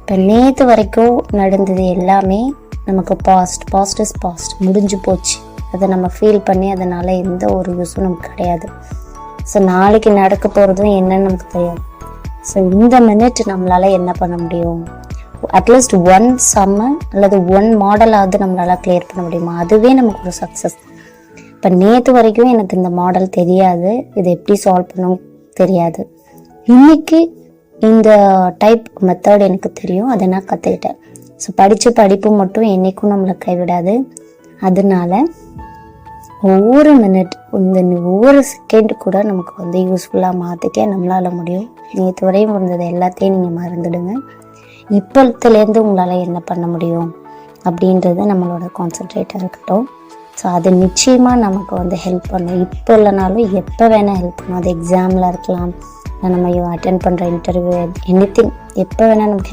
இப்போ நேற்று வரைக்கும் நடந்தது எல்லாமே நமக்கு பாஸ்ட் இஸ் பாஸ்ட், முடிஞ்சு போச்சு. அதை நம்ம ஃபீல் பண்ணி அதனால் எந்த ஒரு யூஸும் நமக்கு கிடையாது. ஸோ நாளைக்கு நடக்க போகிறதும் என்னன்னு நமக்கு தெரியாது. ஸோ இந்த மினிட் நம்மளால் என்ன பண்ண முடியும்? அட்லீஸ்ட் ஒன் சம்ம அல்லது ஒன் மாடலாவது நம்மளால் கிளியர் பண்ண முடியுமா? அதுவே நமக்கு ஒரு சக்ஸஸ். இப்போ நேற்று வரைக்கும் எனக்கு இந்த மாடல் தெரியாது, இதை எப்படி சால்வ் பண்ணவும் தெரியாது. இன்னைக்கு இந்த டைப் மெத்தட் எனக்கு தெரியும், அதை நான் கற்றுக்கிட்டேன். ஸோ படிப்பு மட்டும் என்றைக்கும் நம்மளை கைவிடாது. அதனால ஒவ்வொரு மினிட், ஒவ்வொரு செகண்ட் கூட நமக்கு யூஸ்ஃபுல்லாக மாற்றிக்க நம்மளால் முடியும். நேற்று வரையும் இருந்தது எல்லாத்தையும் நீங்கள் மறந்துடுங்க. இப்போத்துலேருந்து உங்களால் என்ன பண்ண முடியும் அப்படின்றது நம்மளோட கான்சன்ட்ரேட்டாக இருக்கட்டும். ஸோ அது நிச்சயமாக நமக்கு ஹெல்ப் பண்ணும். இப்போ இல்லைனாலும் எப்போ வேணால் ஹெல்ப் பண்ணும். அது எக்ஸாமில் இருக்கலாம், நம்ம அட்டென்ட் பண்ணுற இன்டர்வியூ, எனிதிங், எப்போ வேணால் நமக்கு